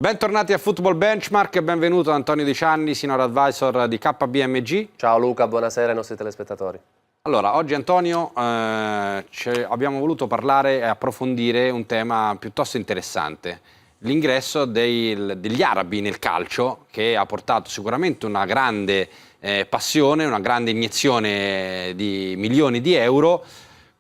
Bentornati a Football Benchmark e benvenuto Antonio Di Cianni, Senior Advisor di KPMG. Ciao Luca, buonasera ai nostri telespettatori. Allora, oggi Antonio abbiamo voluto parlare e approfondire un tema piuttosto interessante, l'ingresso degli arabi nel calcio, che ha portato sicuramente una grande passione, una grande iniezione di milioni di euro,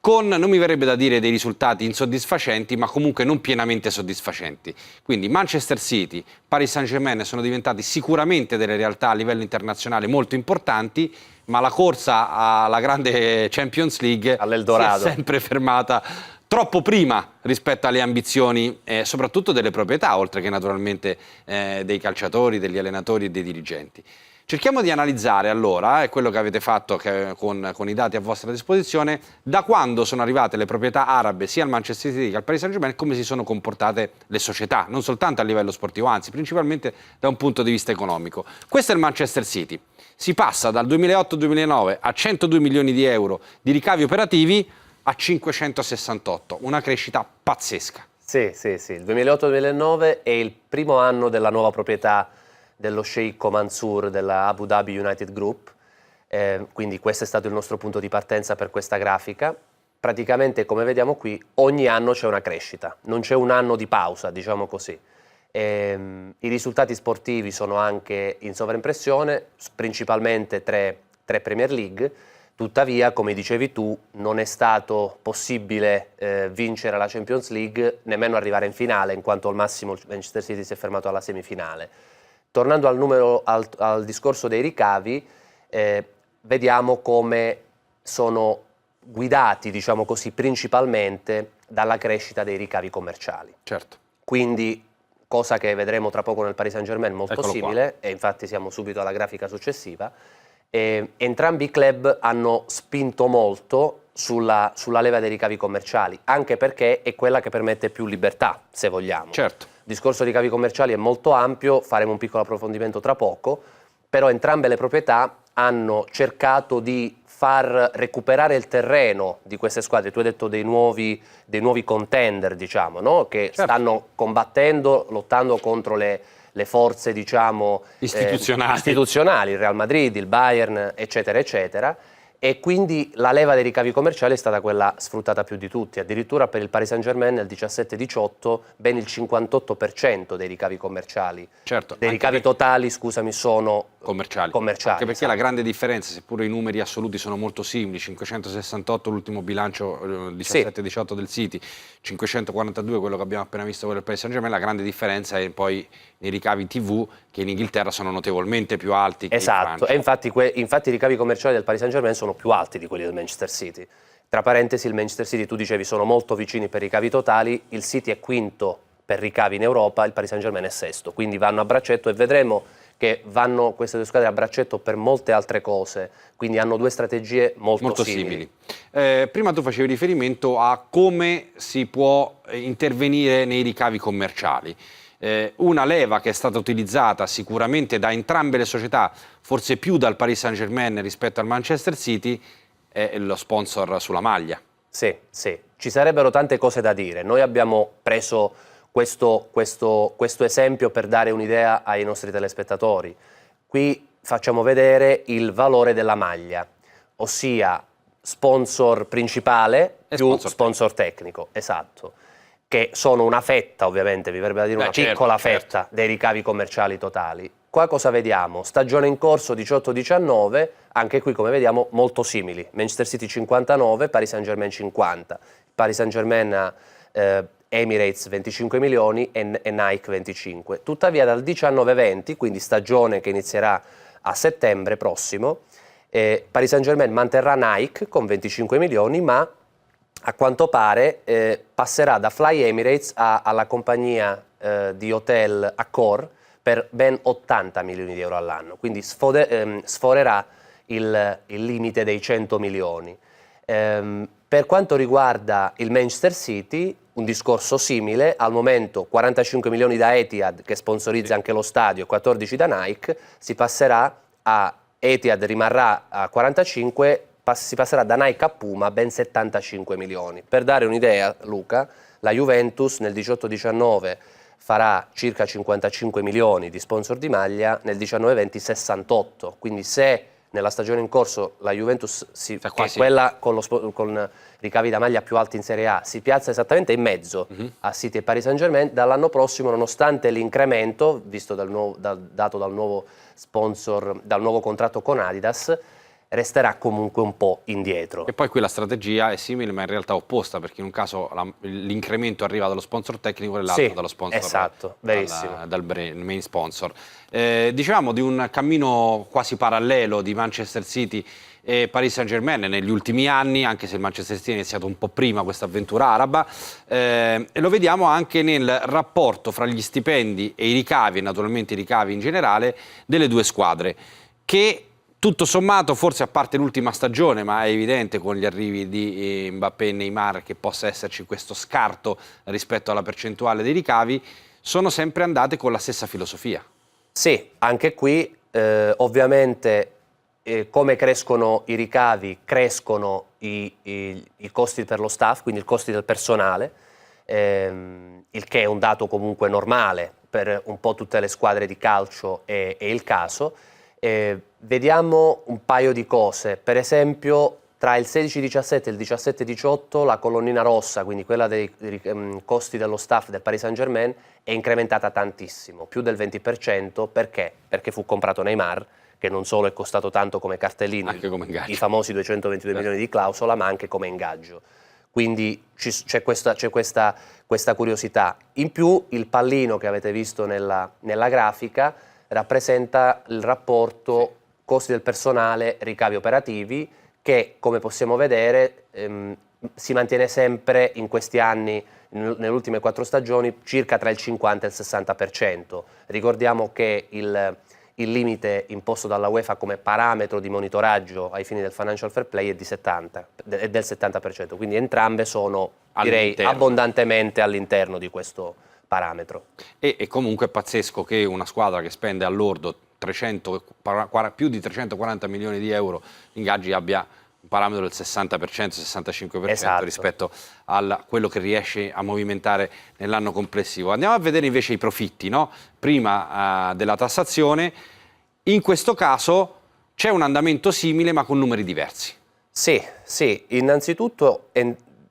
con, non mi verrebbe da dire, dei risultati insoddisfacenti, ma comunque non pienamente soddisfacenti. Quindi Manchester City, Paris Saint-Germain sono diventati sicuramente delle realtà a livello internazionale molto importanti, ma la corsa alla grande Champions League all'Eldorado si è sempre fermata troppo prima rispetto alle ambizioni, soprattutto delle proprietà, oltre che naturalmente dei calciatori, degli allenatori e dei dirigenti. Cerchiamo di analizzare allora, è quello che avete fatto con i dati a vostra disposizione, da quando sono arrivate le proprietà arabe sia al Manchester City che al Paris Saint-Germain, come si sono comportate le società, non soltanto a livello sportivo, anzi principalmente da un punto di vista economico. Questo è il Manchester City. Si passa dal 2008-2009 a 102 milioni di euro di ricavi operativi a 568, una crescita pazzesca. Sì, il 2008-2009 è il primo anno della nuova proprietà dello sceicco Mansour della Abu Dhabi United Group, quindi questo è stato il nostro punto di partenza per questa grafica. Praticamente, come vediamo qui, ogni anno c'è una crescita, non c'è un anno di pausa, diciamo così. I risultati sportivi sono anche in sovraimpressione, principalmente tre Premier League. Tuttavia, come dicevi tu, non è stato possibile vincere la Champions League, nemmeno arrivare in finale, in quanto al massimo il Manchester City si è fermato alla semifinale. Tornando al discorso dei ricavi, vediamo come sono guidati, diciamo così, principalmente dalla crescita dei ricavi commerciali. Certo. Quindi, cosa che vedremo tra poco nel Paris Saint-Germain, molto Eccolo simile, qua. E infatti siamo subito alla grafica successiva. Entrambi i club hanno spinto molto sulla leva dei ricavi commerciali, anche perché è quella che permette più libertà, se vogliamo. Certo. Il discorso dei ricavi commerciali è molto ampio, faremo un piccolo approfondimento tra poco, però entrambe le proprietà hanno cercato di far recuperare il terreno di queste squadre. Tu hai detto dei nuovi contender, diciamo, no? Che certo. Stanno combattendo, lottando contro le forze, diciamo, istituzionali, il Real Madrid, il Bayern, eccetera, eccetera. E quindi la leva dei ricavi commerciali è stata quella sfruttata più di tutti. Addirittura per il Paris Saint-Germain nel 17-18 ben il 58% dei ricavi commerciali. Certo, dei ricavi totali, scusami, sono commerciali. Anche perché la grande differenza, seppure i numeri assoluti sono molto simili, 568 l'ultimo bilancio 17-18 del City, 542 quello che abbiamo appena visto quello del Paris Saint-Germain, la grande differenza è poi nei ricavi TV, che in Inghilterra sono notevolmente più alti che in Francia. E infatti i ricavi commerciali del Paris Saint-Germain sono più alti di quelli del Manchester City. Tra parentesi, il Manchester City, tu dicevi, sono molto vicini per ricavi totali, il City è quinto per ricavi in Europa, il Paris Saint-Germain è sesto, quindi vanno a braccetto e vedremo che vanno queste due squadre a braccetto per molte altre cose, quindi hanno due strategie molto simili. Prima tu facevi riferimento a come si può intervenire nei ricavi commerciali. Una leva che è stata utilizzata sicuramente da entrambe le società, forse più dal Paris Saint-Germain rispetto al Manchester City, è lo sponsor sulla maglia. Sì, ci sarebbero tante cose da dire. Noi abbiamo preso questo esempio per dare un'idea ai nostri telespettatori. Qui facciamo vedere il valore della maglia, ossia sponsor principale più sponsor tecnico, esatto, che sono una fetta, ovviamente, vi verrebbe da dire una piccola fetta dei ricavi commerciali totali. Qua cosa vediamo? Stagione in corso 18-19, anche qui come vediamo molto simili. Manchester City 59, Paris Saint-Germain 50. Paris Saint-Germain ha Emirates 25 milioni e Nike 25. Tuttavia dal 19-20, quindi stagione che inizierà a settembre prossimo, Paris Saint-Germain manterrà Nike con 25 milioni, ma a quanto pare passerà da Fly Emirates alla compagnia di hotel Accor per ben 80 milioni di euro all'anno, quindi sforerà il limite dei 100 milioni. Per quanto riguarda il Manchester City, un discorso simile, al momento 45 milioni da Etihad che sponsorizza anche lo stadio, 14 da Nike, si passerà a Etihad rimarrà a 45, si passerà da Nike a Puma a ben 75 milioni. Per dare un'idea, Luca, la Juventus nel 18-19 farà circa 55 milioni di sponsor di maglia, nel 19-20 68, quindi se nella stagione in corso la Juventus, che è quella con ricavi da maglia più alti in Serie A, si piazza esattamente in mezzo a City e Paris Saint-Germain, dall'anno prossimo, nonostante l'incremento visto dato dal nuovo sponsor, dal nuovo contratto con Adidas, resterà comunque un po' indietro. E poi qui la strategia è simile ma in realtà opposta, perché in un caso l'incremento arriva dallo sponsor tecnico e l'altro dallo sponsor, esatto, verissimo, dal main sponsor. Dicevamo di un cammino quasi parallelo di Manchester City e Paris Saint-Germain negli ultimi anni, anche se il Manchester City ha iniziato un po' prima questa avventura araba, e lo vediamo anche nel rapporto fra gli stipendi e i ricavi, e naturalmente i ricavi in generale, delle due squadre, che tutto sommato, forse a parte l'ultima stagione, ma è evidente con gli arrivi di Mbappé e Neymar che possa esserci questo scarto rispetto alla percentuale dei ricavi, sono sempre andate con la stessa filosofia. Sì, anche qui ovviamente come crescono i ricavi, crescono i costi per lo staff, quindi i costi del personale, il che è un dato comunque normale per un po' tutte le squadre di calcio, è il caso. Vediamo un paio di cose, per esempio tra il 16-17 e il 17-18 la colonnina rossa, quindi quella dei costi dello staff del Paris Saint-Germain, è incrementata tantissimo, più del 20%, perché? Perché fu comprato Neymar, che non solo è costato tanto come cartellino, i famosi 222 milioni di clausola, ma anche come ingaggio. Quindi c'è questa curiosità. In più il pallino che avete visto nella grafica rappresenta il rapporto costi del personale, ricavi operativi, che come possiamo vedere si mantiene sempre in questi anni, nelle ultime 4 stagioni, circa tra il 50 e il 60%. Ricordiamo che il limite imposto dalla UEFA come parametro di monitoraggio ai fini del financial fair play è del 70%, quindi entrambe sono, direi, abbondantemente all'interno di questo parametro. E comunque è pazzesco che una squadra che spende all'ordo più di 340 milioni di euro in ingaggi abbia un parametro del 60%, 65% esatto, rispetto a quello che riesce a movimentare nell'anno complessivo. Andiamo a vedere invece i profitti, no? Prima della tassazione. In questo caso c'è un andamento simile ma con numeri diversi. Sì, innanzitutto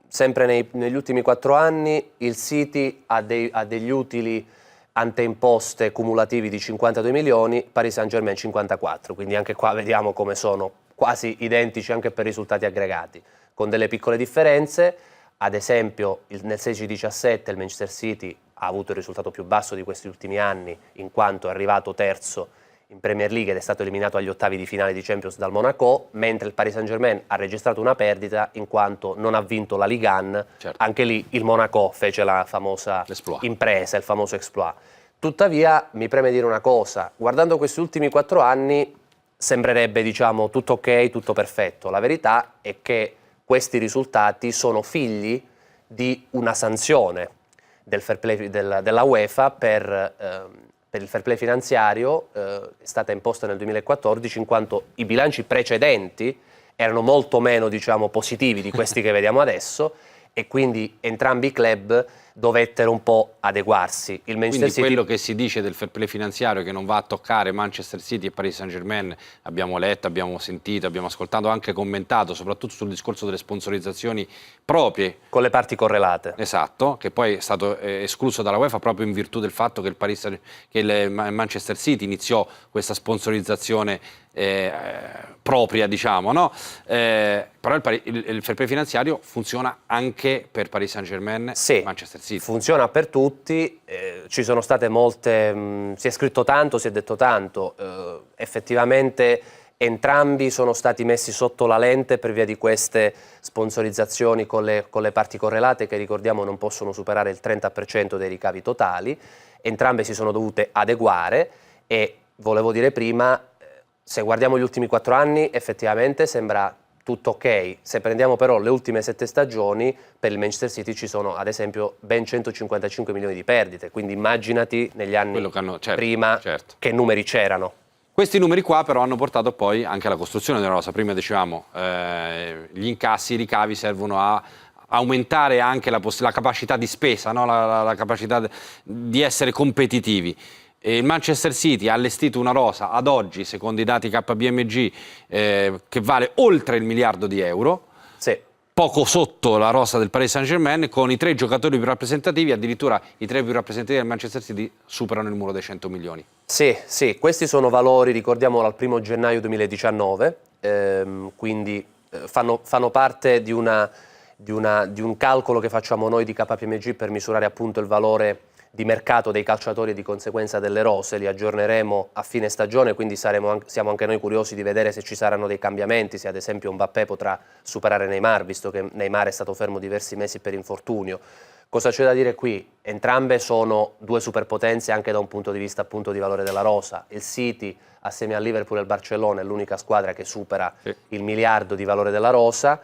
sempre negli ultimi 4 anni il City ha degli utili anteimposte cumulativi di 52 milioni, Paris Saint-Germain 54, quindi anche qua vediamo come sono quasi identici anche per risultati aggregati, con delle piccole differenze. Ad esempio nel 16-17 il Manchester City ha avuto il risultato più basso di questi ultimi anni, in quanto è arrivato terzo in Premier League ed è stato eliminato agli ottavi di finale di Champions dal Monaco, mentre il Paris Saint-Germain ha registrato una perdita in quanto non ha vinto la Ligue 1, certo. Anche lì il Monaco fece la famosa impresa, il famoso exploit. Tuttavia mi preme dire una cosa, guardando questi ultimi 4 anni sembrerebbe, diciamo, tutto ok, tutto perfetto. La verità è che questi risultati sono figli di una sanzione del fair play della UEFA per il fair play finanziario, è stata imposta nel 2014, in quanto i bilanci precedenti erano molto meno, diciamo, positivi di questi che vediamo adesso, e quindi entrambi i club dovettero un po' adeguarsi. Il Manchester Quindi City... quello che si dice del fair play finanziario che non va a toccare Manchester City e Paris Saint-Germain, abbiamo letto, abbiamo sentito, abbiamo ascoltato, anche commentato, soprattutto sul discorso delle sponsorizzazioni proprie. Con le parti correlate. Esatto, che poi è stato escluso dalla UEFA proprio in virtù del fatto che il Manchester City iniziò questa sponsorizzazione propria, diciamo, no? Però il fair play finanziario funziona anche per Paris Saint-Germain e Manchester City. Funziona per tutti, ci sono state molte, si è scritto tanto, si è detto tanto, effettivamente entrambi sono stati messi sotto la lente per via di queste sponsorizzazioni con le parti correlate che, ricordiamo, non possono superare il 30% dei ricavi totali. Entrambe si sono dovute adeguare e, volevo dire prima, se guardiamo gli ultimi 4 anni effettivamente sembra tutto ok. Se prendiamo però le ultime 7 stagioni, per il Manchester City ci sono ad esempio ben 155 milioni di perdite, quindi immaginati negli anni prima che numeri c'erano. Questi numeri qua però hanno portato poi anche alla costruzione della rosa. Prima dicevamo, gli incassi, i ricavi servono a aumentare anche la capacità di spesa, no? la capacità di essere competitivi. E il Manchester City ha allestito una rosa ad oggi, secondo i dati KPMG, che vale oltre il miliardo di euro. Sì. Poco sotto la rosa del Paris Saint-Germain, con i 3 giocatori più rappresentativi, addirittura i 3 più rappresentativi del Manchester City superano il muro dei 100 milioni. Sì, sì, questi sono valori, ricordiamolo, al 1° gennaio 2019, quindi fanno parte di un calcolo che facciamo noi di KPMG per misurare appunto il valore di mercato dei calciatori e di conseguenza delle rose. Li aggiorneremo a fine stagione, quindi siamo anche noi curiosi di vedere se ci saranno dei cambiamenti, se ad esempio Mbappé potrà superare Neymar, visto che Neymar è stato fermo diversi mesi per infortunio. Cosa c'è da dire qui? Entrambe sono 2 superpotenze anche da un punto di vista appunto di valore della rosa. Il City assieme al Liverpool e al Barcellona è l'unica squadra che supera il miliardo di valore della rosa,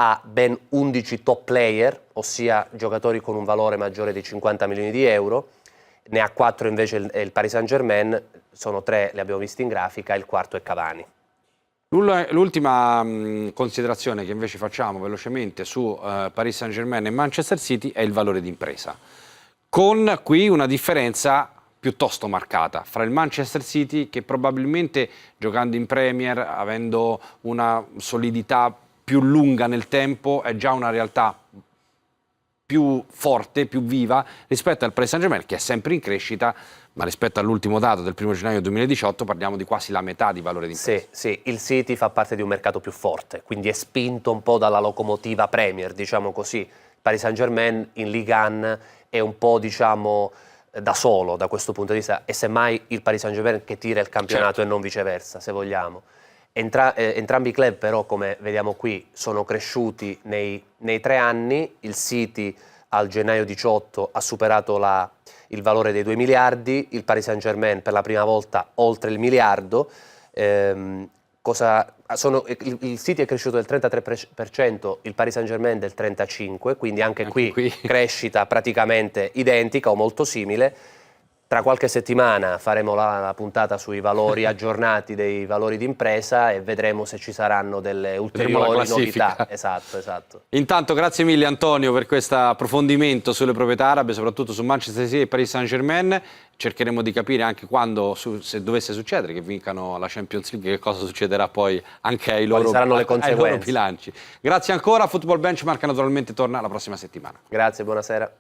ha ben 11 top player, ossia giocatori con un valore maggiore di 50 milioni di euro, ne ha 4 invece il Paris Saint-Germain, sono 3, li abbiamo visti in grafica, il quarto è Cavani. L'ultima considerazione che invece facciamo velocemente su Paris Saint-Germain e Manchester City è il valore d'impresa, con qui una differenza piuttosto marcata fra il Manchester City, che probabilmente giocando in Premier, avendo una solidità più lunga nel tempo, è già una realtà più forte, più viva rispetto al Paris Saint-Germain, che è sempre in crescita, ma rispetto all'ultimo dato del 1° gennaio 2018 parliamo di quasi la metà di valore d'impresa. Sì, il City fa parte di un mercato più forte, quindi è spinto un po' dalla locomotiva Premier, diciamo così. Il Paris Saint-Germain in Ligue 1 è un po', diciamo, da solo da questo punto di vista, e semmai il Paris Saint-Germain che tira il campionato, certo, e non viceversa, se vogliamo. Entrambi i club però, come vediamo qui, sono cresciuti nei 3 anni. Il City al gennaio 18 ha superato il valore dei 2 miliardi, il Paris Saint-Germain per la prima volta oltre il miliardo. Il City è cresciuto del 33%, il Paris Saint-Germain del 35%, quindi anche qui crescita praticamente identica o molto simile. Tra qualche settimana faremo la puntata sui valori aggiornati dei valori d'impresa e vedremo se ci saranno delle ulteriori novità. Esatto. Intanto grazie mille Antonio per questo approfondimento sulle proprietà arabe, soprattutto su Manchester City e Paris Saint-Germain. Cercheremo di capire anche quando, se dovesse succedere che vincano la Champions League, che cosa succederà poi anche ai loro bilanci. Grazie ancora, Football Benchmark naturalmente torna la prossima settimana. Grazie, buonasera.